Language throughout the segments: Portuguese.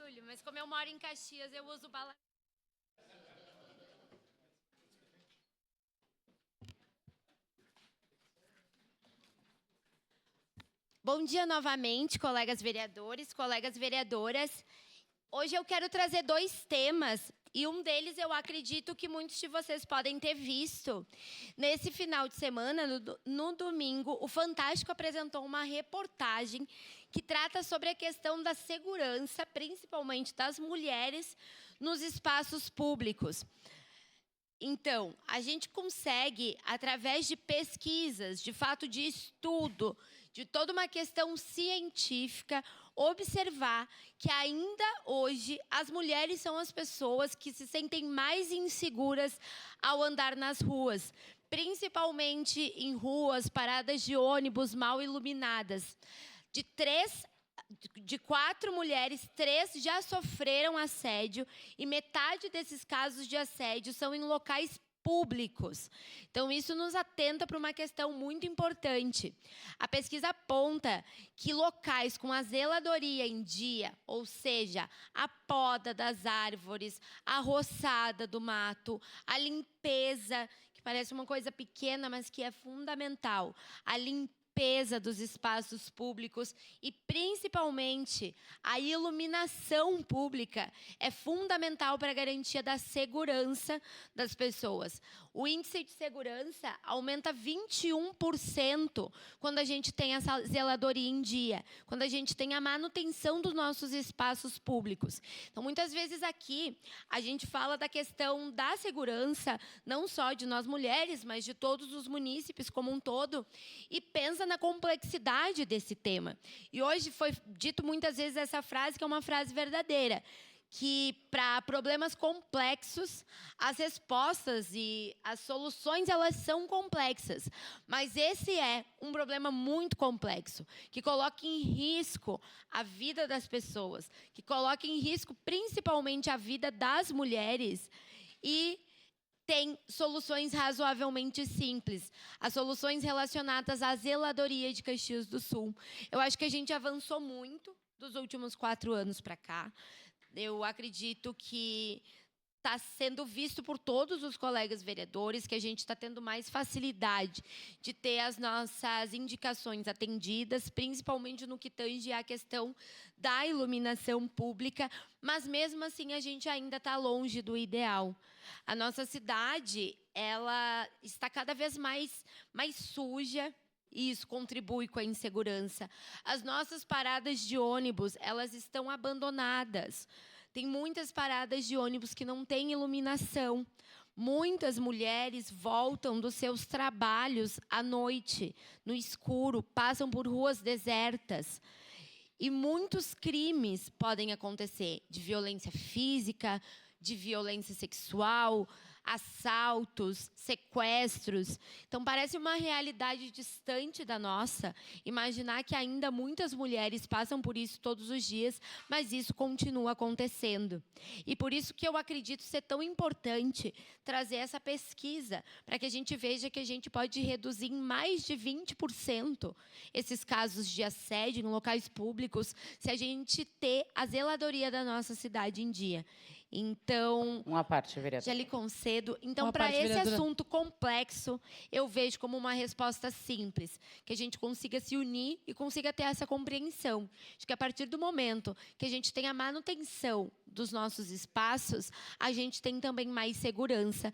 barulho, mas como eu moro em Caxias, eu uso bala. Bom dia novamente, colegas vereadores, colegas vereadoras. Hoje eu quero trazer dois temas, e um deles eu acredito que muitos de vocês podem ter visto. Nesse final de semana, no domingo, o Fantástico apresentou uma reportagem que trata sobre a questão da segurança, principalmente das mulheres, nos espaços públicos. Então, a gente consegue, através de pesquisas, de fato de estudo, de toda uma questão científica, observar que ainda hoje as mulheres são as pessoas que se sentem mais inseguras ao andar nas ruas, principalmente em ruas, paradas de ônibus mal iluminadas. De 4 mulheres, 3 já sofreram assédio e metade desses casos de assédio são em locais públicos. Então, isso nos atenta para uma questão muito importante. A pesquisa aponta que locais com a zeladoria em dia, ou seja, a poda das árvores, a roçada do mato, a limpeza, que parece uma coisa pequena, mas que é fundamental, a limpeza dos espaços públicos e, principalmente, a iluminação pública é fundamental para a garantia da segurança das pessoas. O índice de segurança aumenta 21% quando a gente tem essa zeladoria em dia, quando a gente tem a manutenção dos nossos espaços públicos. Então, muitas vezes aqui, a gente fala da questão da segurança, não só de nós mulheres, mas de todos os munícipes como um todo, e pensa na complexidade desse tema. E hoje foi dito muitas vezes essa frase, que é uma frase verdadeira, que para problemas complexos, as respostas e as soluções, elas são complexas. Mas esse é um problema muito complexo, que coloca em risco a vida das pessoas, que coloca em risco principalmente a vida das mulheres e tem soluções razoavelmente simples. As soluções relacionadas à zeladoria de Caxias do Sul. Eu acho que a gente avançou muito dos últimos 4 anos para cá. Eu acredito que está sendo visto por todos os colegas vereadores que a gente está tendo mais facilidade de ter as nossas indicações atendidas, principalmente no que tange à questão da iluminação pública, mas mesmo assim a gente ainda está longe do ideal. A nossa cidade, ela está cada vez mais suja, e isso contribui com a insegurança. As nossas paradas de ônibus, elas estão abandonadas. Tem muitas paradas de ônibus que não têm iluminação. Muitas mulheres voltam dos seus trabalhos à noite, no escuro, passam por ruas desertas. E muitos crimes podem acontecer, de violência física, de violência sexual, assaltos, sequestros. Então, parece uma realidade distante da nossa, imaginar que ainda muitas mulheres passam por isso todos os dias, mas isso continua acontecendo. E por isso que eu acredito ser tão importante trazer essa pesquisa, para que a gente veja que a gente pode reduzir em mais de 20% esses casos de assédio em locais públicos, se a gente ter a zeladoria da nossa cidade em dia. Então, uma parte, vereadora. Já lhe concedo. Então, para esse assunto complexo, eu vejo como uma resposta simples, que a gente consiga se unir e consiga ter essa compreensão de que a partir do momento que a gente tem a manutenção dos nossos espaços, a gente tem também mais segurança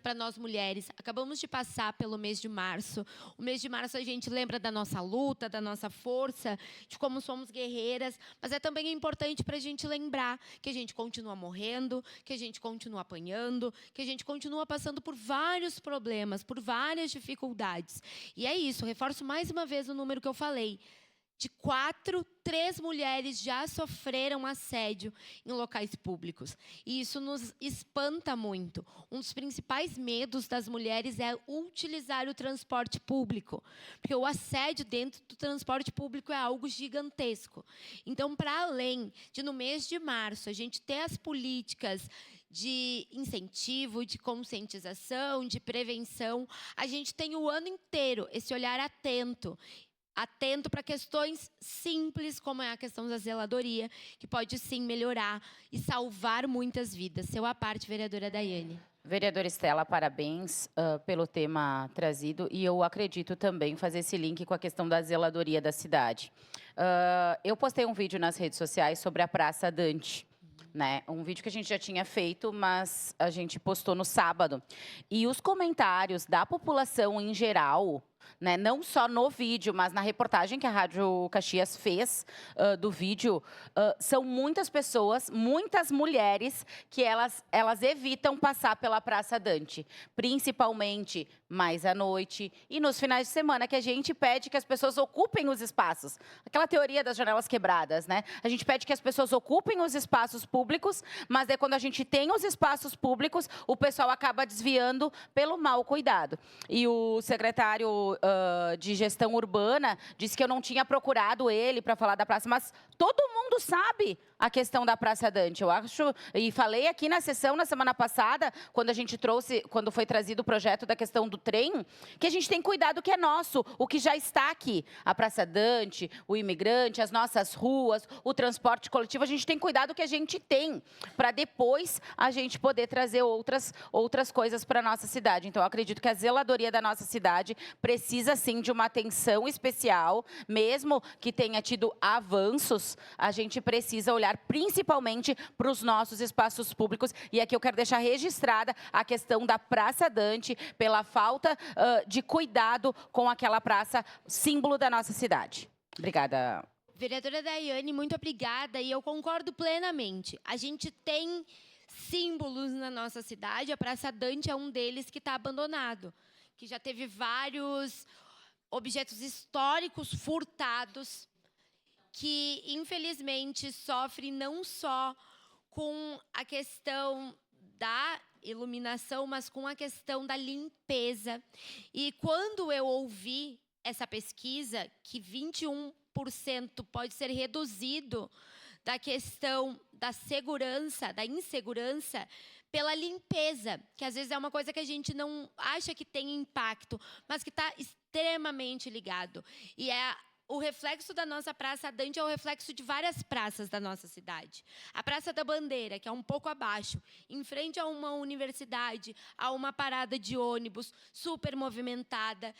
para nós mulheres. Acabamos de passar pelo mês de março. O mês de março a gente lembra da nossa luta, da nossa força, de como somos guerreiras, mas é também importante para a gente lembrar que a gente continua morrendo, que a gente continua apanhando, que a gente continua passando por vários problemas, por várias dificuldades. E é isso, reforço mais uma vez o número que eu falei. De 4, 3 mulheres já sofreram assédio em locais públicos. E isso nos espanta muito. Um dos principais medos das mulheres é utilizar o transporte público, porque o assédio dentro do transporte público é algo gigantesco. Então, para além de, no mês de março, a gente ter as políticas de incentivo, de conscientização, de prevenção, a gente tem o ano inteiro esse olhar atento atento para questões simples, como é a questão da zeladoria, que pode sim melhorar e salvar muitas vidas. Seu à parte, vereadora Daiane. Vereadora Estela, parabéns pelo tema trazido, e eu acredito também fazer esse link com a questão da zeladoria da cidade. Eu postei um vídeo nas redes sociais sobre a Praça Dante, né? Um vídeo que a gente já tinha feito, mas a gente postou no sábado. E os comentários da população em geral, né, não só no vídeo, mas na reportagem que a Rádio Caxias fez do vídeo, são muitas pessoas, muitas mulheres, que elas evitam passar pela Praça Dante, principalmente mais à noite e nos finais de semana, que a gente pede que as pessoas ocupem os espaços. Aquela teoria das janelas quebradas, né? A gente pede que as pessoas ocupem os espaços públicos, mas é quando a gente tem os espaços públicos, o pessoal acaba desviando pelo mau cuidado. E o secretário de gestão urbana disse que eu não tinha procurado ele para falar da praça, mas todo mundo sabe a questão da Praça Dante. Eu acho, e falei aqui na sessão na semana passada, quando foi trazido o projeto da questão do trem, que a gente tem cuidado que é nosso, o que já está aqui. A Praça Dante, o imigrante, as nossas ruas, o transporte coletivo, a gente tem cuidado que a gente tem, para depois a gente poder trazer outras coisas para a nossa cidade. Então, eu acredito que a zeladoria da nossa cidade precisa, sim, de uma atenção especial, mesmo que tenha tido avanços, a gente precisa olhar principalmente para os nossos espaços públicos. E aqui eu quero deixar registrada a questão da Praça Dante, pela falta de cuidado com aquela praça, símbolo da nossa cidade. Obrigada. Vereadora Daiane, muito obrigada, e eu concordo plenamente. A gente tem símbolos na nossa cidade, a Praça Dante é um deles que está abandonado, que já teve vários objetos históricos furtados, que, infelizmente, sofre não só com a questão da iluminação, mas com a questão da limpeza. E quando eu ouvi essa pesquisa, que 21% pode ser reduzido da questão da segurança, da insegurança, pela limpeza, que às vezes é uma coisa que a gente não acha que tem impacto, mas que está extremamente ligado. E o reflexo da nossa Praça Dante é o reflexo de várias praças da nossa cidade. A Praça da Bandeira, que é um pouco abaixo, em frente a uma universidade, a uma parada de ônibus super movimentada,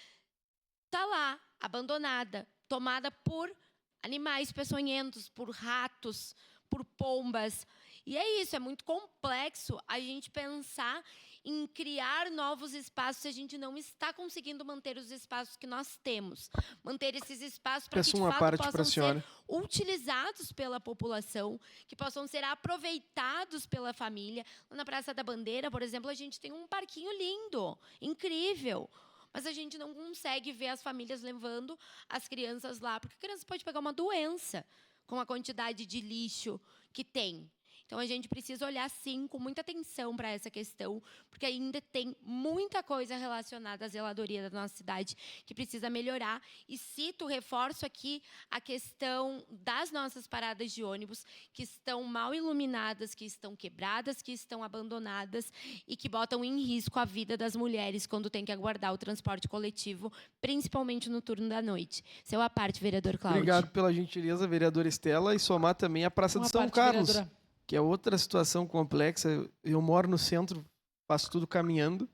está lá, abandonada, tomada por animais peçonhentos, por ratos, por pombas. E é isso, é muito complexo a gente pensar em criar novos espaços se a gente não está conseguindo manter os espaços que nós temos. Manter esses espaços para que, de fato, possam ser utilizados pela população, que possam ser aproveitados pela família. Na Praça da Bandeira, por exemplo, a gente tem um parquinho lindo, incrível. Mas a gente não consegue ver as famílias levando as crianças lá, porque a criança pode pegar uma doença com a quantidade de lixo que tem. Então, a gente precisa olhar, sim, com muita atenção para essa questão, porque ainda tem muita coisa relacionada à zeladoria da nossa cidade que precisa melhorar. E reforço aqui a questão das nossas paradas de ônibus, que estão mal iluminadas, que estão quebradas, que estão abandonadas e que botam em risco a vida das mulheres quando tem que aguardar o transporte coletivo, principalmente no turno da noite. Seu à parte, vereador Cláudio. Obrigado pela gentileza, vereadora Estela, e somar também a Praça de São Carlos, vereadora, que é outra situação complexa. Eu moro no centro, faço tudo caminhando,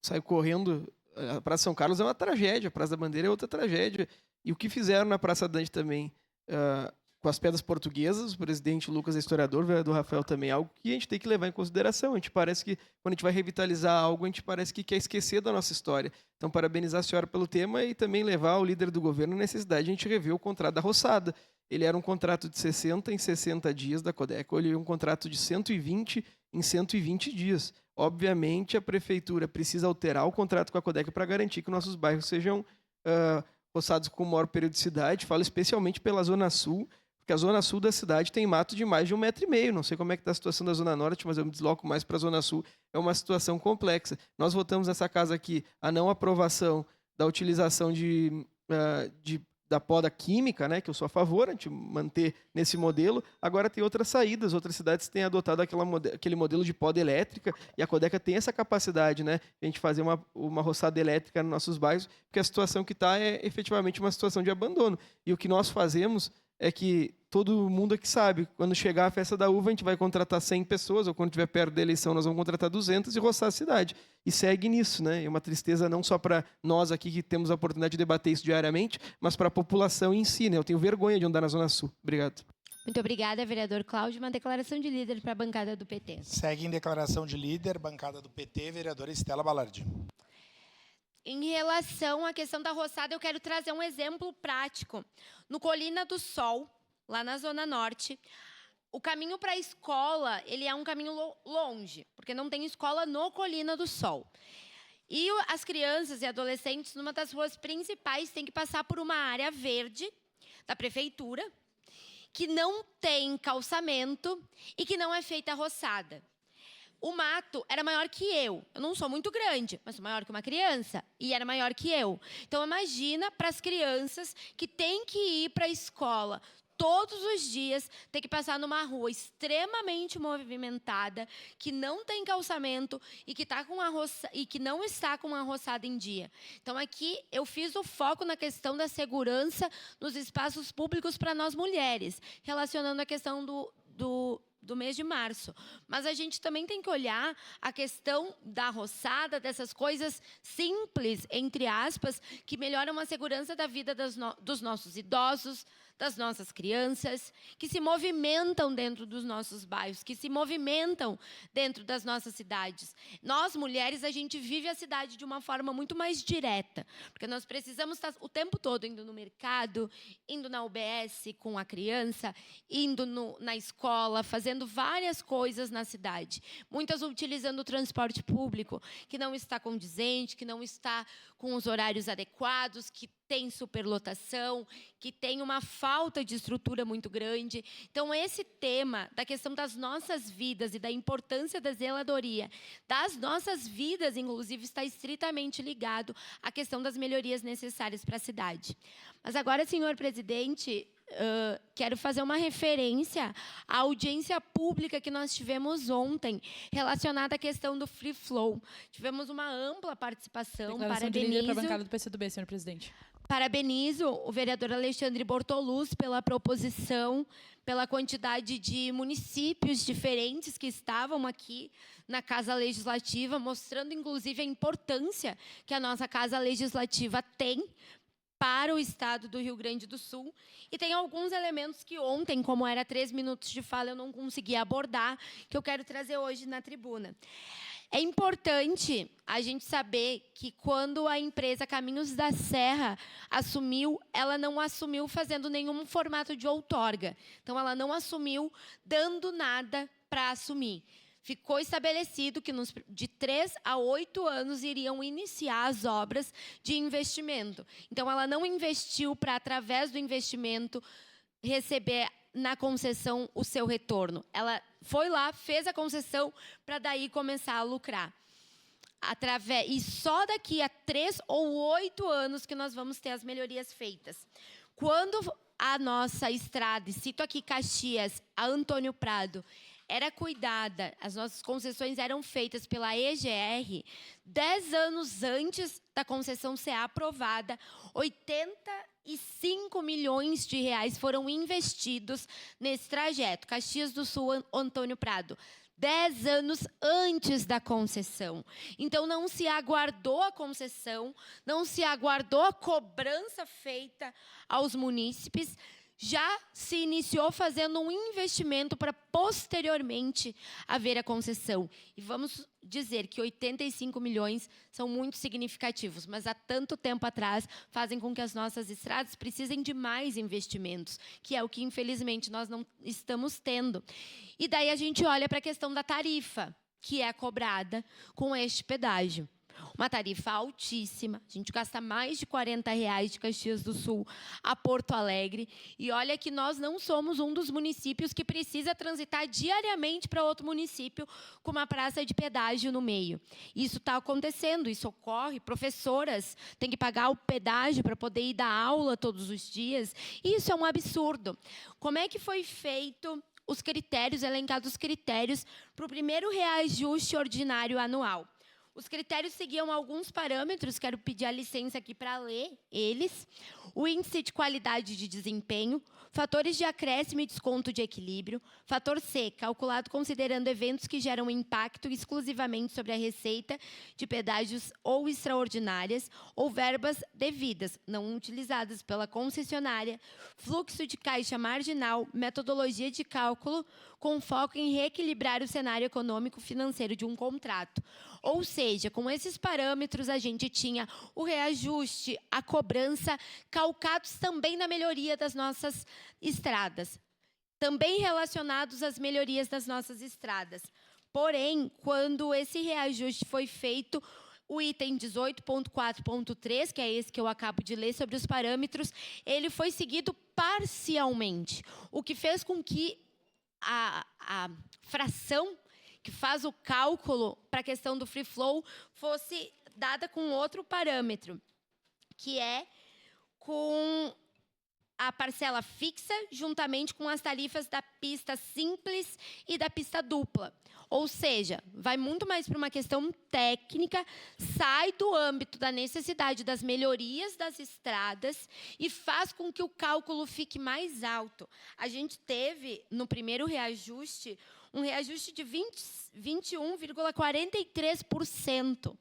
saio correndo. A Praça São Carlos é uma tragédia, a Praça da Bandeira é outra tragédia. E o que fizeram na Praça Dante também, com as pedras portuguesas, o presidente Lucas é historiador, o vereador Rafael também, é algo que a gente tem que levar em consideração. A gente parece que, quando a gente vai revitalizar algo, a gente parece que quer esquecer da nossa história. Então, parabenizar a senhora pelo tema e também levar o líder do governo a necessidade de a gente rever o contrato da roçada. Ele era um contrato de 60 em 60 dias da Codeco, ele é um contrato de 120 em 120 dias. Obviamente, a prefeitura precisa alterar o contrato com a Codeco para garantir que nossos bairros sejam roçados com maior periodicidade. Falo especialmente pela Zona Sul, porque a Zona Sul da cidade tem mato de mais de 1,5 metro. Não sei como é que está a situação da Zona Norte, mas eu me desloco mais para a Zona Sul. É uma situação complexa. Nós votamos nessa casa aqui a não aprovação da utilização da poda química, né, que eu sou a favor, a gente manter nesse modelo. Agora tem outras saídas, outras cidades têm adotado aquele modelo de poda elétrica, e a Codeca tem essa capacidade, né, de a gente fazer uma roçada elétrica nos nossos bairros, porque a situação que está é efetivamente uma situação de abandono. E o que nós fazemos é que todo mundo aqui sabe, quando chegar a festa da uva, a gente vai contratar 100 pessoas, ou quando estiver perto da eleição, nós vamos contratar 200 e roçar a cidade. E segue nisso, né? É uma tristeza não só para nós aqui que temos a oportunidade de debater isso diariamente, mas para a população em si, né? Eu tenho vergonha de andar na Zona Sul. Obrigado. Muito obrigada, vereador Cláudio. Uma declaração de líder para a bancada do PT. Segue em declaração de líder, bancada do PT, vereadora Estela Balardi. Em relação à questão da roçada, eu quero trazer um exemplo prático. No Colina do Sol, lá na Zona Norte, o caminho para a escola, ele é um caminho longe, porque não tem escola no Colina do Sol. E as crianças e adolescentes, numa das ruas principais, têm que passar por uma área verde da prefeitura, que não tem calçamento e que não é feita a roçada. O mato era maior que eu. Eu não sou muito grande, mas sou maior que uma criança. E era maior que eu. Então, imagina para as crianças que têm que ir para a escola todos os dias, ter que passar numa rua extremamente movimentada, que não tem calçamento e que não está com a roçada em dia. Então, aqui eu fiz o foco na questão da segurança nos espaços públicos para nós mulheres, relacionando a questão do mês de março. Mas a gente também tem que olhar a questão da roçada, dessas coisas simples, entre aspas, que melhoram a segurança da vida dos nossos idosos, das nossas crianças, que se movimentam dentro dos nossos bairros, que se movimentam dentro das nossas cidades. Nós, mulheres, a gente vive a cidade de uma forma muito mais direta, porque nós precisamos estar o tempo todo indo no mercado, indo na UBS com a criança, indo na escola, fazendo várias coisas na cidade. Muitas utilizando o transporte público, que não está condizente, que não está com os horários adequados, que tem superlotação, que tem uma falta de estrutura muito grande. Então, esse tema da questão das nossas vidas e da importância da zeladoria das nossas vidas, inclusive, está estritamente ligado à questão das melhorias necessárias para a cidade. Mas agora, senhor presidente, quero fazer uma referência à audiência pública que nós tivemos ontem, relacionada à questão do Free Flow. Tivemos uma ampla participação. Declaração de líder para a bancada do PCdoB, senhor presidente. Parabenizo o vereador Alexandre Bortoluz pela proposição, pela quantidade de municípios diferentes que estavam aqui na Casa Legislativa, mostrando, inclusive, a importância que a nossa Casa Legislativa tem para o estado do Rio Grande do Sul. E tem alguns elementos que ontem, como era 3 minutos de fala, eu não consegui abordar, que eu quero trazer hoje na tribuna. É importante a gente saber que, quando a empresa Caminhos da Serra assumiu, ela não assumiu fazendo nenhum formato de outorga. Então, ela não assumiu dando nada para assumir. Ficou estabelecido que de 3 a 8 anos iriam iniciar as obras de investimento. Então, ela não investiu para, através do investimento, receber na concessão o seu retorno. Ela foi lá, fez a concessão para daí começar a lucrar. E só daqui a 3 ou 8 anos que nós vamos ter as melhorias feitas. Quando a nossa estrada, cito aqui Caxias, a Antônio Prado, era cuidada, as nossas concessões eram feitas pela EGR, 10 anos antes da concessão ser aprovada, 85 milhões de reais foram investidos nesse trajeto, Caxias do Sul, Antônio Prado. 10 anos antes da concessão. Então, não se aguardou a concessão, não se aguardou a cobrança feita aos munícipes, já se iniciou fazendo um investimento para, posteriormente, haver a concessão. E vamos dizer que 85 milhões são muito significativos, mas há tanto tempo atrás fazem com que as nossas estradas precisem de mais investimentos, que é o que, infelizmente, nós não estamos tendo. E daí a gente olha para a questão da tarifa, que é cobrada com este pedágio. uma tarifa altíssima. A gente gasta mais de R$40 de Caxias do Sul a Porto Alegre. E olha que nós não somos um dos municípios que precisa transitar diariamente para outro município com uma praça de pedágio no meio. Isso está acontecendo, isso ocorre. Professoras têm que pagar o pedágio para poder ir dar aula todos os dias. Isso é um absurdo. Como é que foi feito os critérios, elencados os critérios para o primeiro reajuste ordinário anual? Os critérios seguiam alguns parâmetros, quero pedir a licença aqui para ler eles. O índice de qualidade de desempenho, fatores de acréscimo e desconto de equilíbrio, fator C, calculado considerando eventos que geram impacto exclusivamente sobre a receita de pedágios ou extraordinárias, ou verbas devidas, não utilizadas pela concessionária, fluxo de caixa marginal, metodologia de cálculo, com foco em reequilibrar o cenário econômico financeiro de um contrato. Ou seja, com esses parâmetros, a gente tinha o reajuste, a cobrança, calcados também na melhoria das nossas estradas, também relacionados às melhorias das nossas estradas. Porém, quando esse reajuste foi feito, o item 18.4.3, que é esse que eu acabo de ler sobre os parâmetros, ele foi seguido parcialmente, o que fez com que a fração que faz o cálculo para a questão do free flow fosse dada com outro parâmetro, que é com a parcela fixa, juntamente com as tarifas da pista simples e da pista dupla. Ou seja, vai muito mais para uma questão técnica, sai do âmbito da necessidade das melhorias das estradas e faz com que o cálculo fique mais alto. A gente teve, no primeiro reajuste, um reajuste de 21,43%.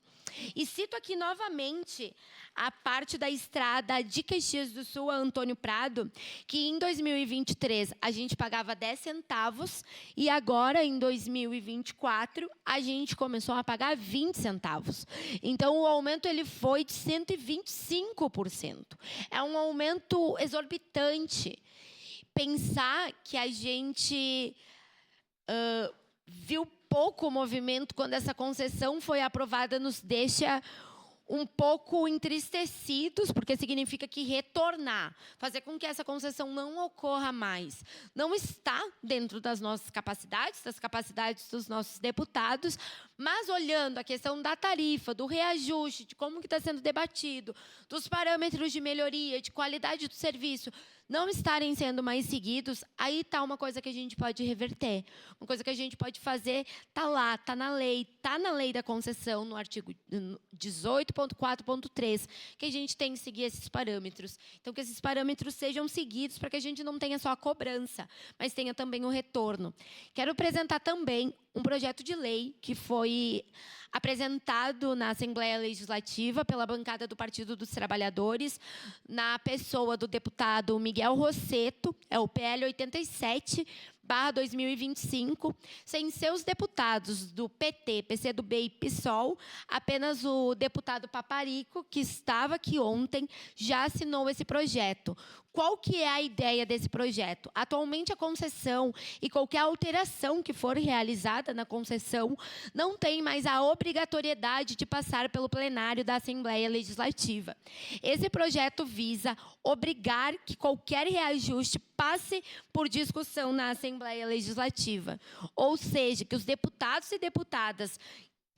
E cito aqui novamente a parte da estrada de Caxias do Sul a Antônio Prado, que em 2023 a gente pagava 10 centavos e agora, em 2024, a gente começou a pagar 20 centavos. Então, o aumento ele foi de 125%. É um aumento exorbitante. Pensar que a gente viu pouco movimento quando essa concessão foi aprovada nos deixa um pouco entristecidos, porque significa que retornar, fazer com que essa concessão não ocorra mais, não está dentro das nossas capacidades, das capacidades dos nossos deputados, mas olhando a questão da tarifa, do reajuste, de como que está sendo debatido, dos parâmetros de melhoria, de qualidade do serviço, não estarem sendo mais seguidos, aí está uma coisa que a gente pode reverter. Uma coisa que a gente pode fazer, está lá, está na lei da concessão, no artigo 18.4.3, que a gente tem que seguir esses parâmetros. Então, que esses parâmetros sejam seguidos para que a gente não tenha só a cobrança, mas tenha também o retorno. Quero apresentar também um projeto de lei que foi apresentado na Assembleia Legislativa pela bancada do Partido dos Trabalhadores, na pessoa do deputado Miguel Rosseto, é o PL 87/2025, sem seus deputados do PT, PCdoB e PSOL, apenas o deputado Paparico, que estava aqui ontem, já assinou esse projeto. Qual que é a ideia desse projeto? Atualmente, a concessão e qualquer alteração que for realizada na concessão não tem mais a obrigatoriedade de passar pelo plenário da Assembleia Legislativa. Esse projeto visa obrigar que qualquer reajuste passe por discussão na Assembleia Legislativa. Ou seja, que os deputados e deputadas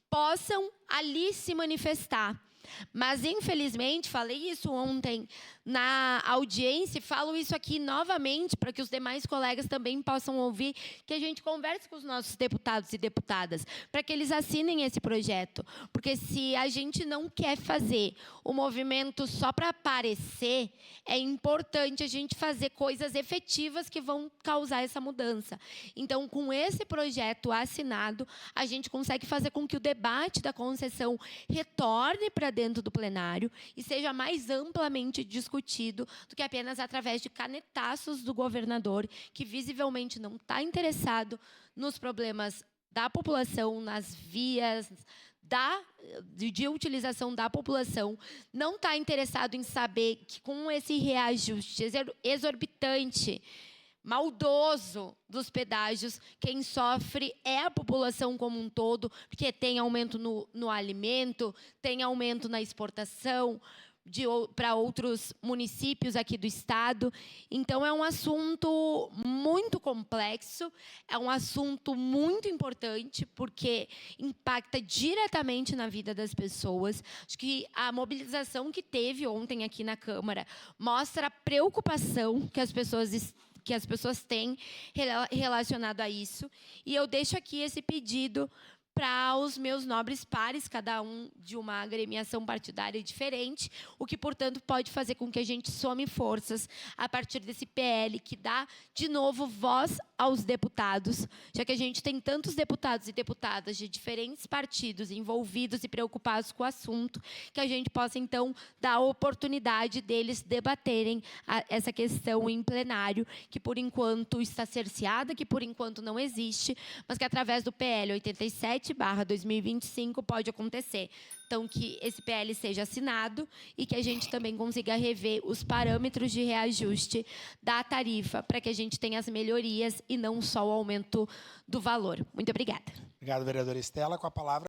possam ali se manifestar. Mas, infelizmente, falei isso ontem na audiência e falo isso aqui novamente para que os demais colegas também possam ouvir, que a gente converse com os nossos deputados e deputadas, para que eles assinem esse projeto. Porque se a gente não quer fazer o movimento só para aparecer, é importante a gente fazer coisas efetivas que vão causar essa mudança. Então, com esse projeto assinado, a gente consegue fazer com que o debate da concessão retorne para dentro do plenário e seja mais amplamente discutido do que apenas através de canetaços do governador, que visivelmente não está interessado nos problemas da população, nas vias de utilização da população, não está interessado em saber que com esse reajuste exorbitante, maldoso dos pedágios, quem sofre é a população como um todo, porque tem aumento no alimento, tem aumento na exportação para outros municípios aqui do estado. Então, é um assunto muito complexo, é um assunto muito importante, porque impacta diretamente na vida das pessoas. Acho que a mobilização que teve ontem aqui na Câmara mostra a preocupação que as pessoas têm relacionado a isso. E eu deixo aqui esse pedido para os meus nobres pares, cada um de uma agremiação partidária diferente, o que, portanto, pode fazer com que a gente some forças a partir desse PL, que dá, de novo, voz aos deputados, já que a gente tem tantos deputados e deputadas de diferentes partidos envolvidos e preocupados com o assunto, que a gente possa, então, dar a oportunidade deles debaterem essa questão em plenário, que, por enquanto, está cerceada, que, por enquanto, não existe, mas que, através do PL 87/2025, pode acontecer. Então, que esse PL seja assinado e que a gente também consiga rever os parâmetros de reajuste da tarifa, para que a gente tenha as melhorias e não só o aumento do valor. Muito obrigada. Obrigado, vereadora Estela. Com a palavra,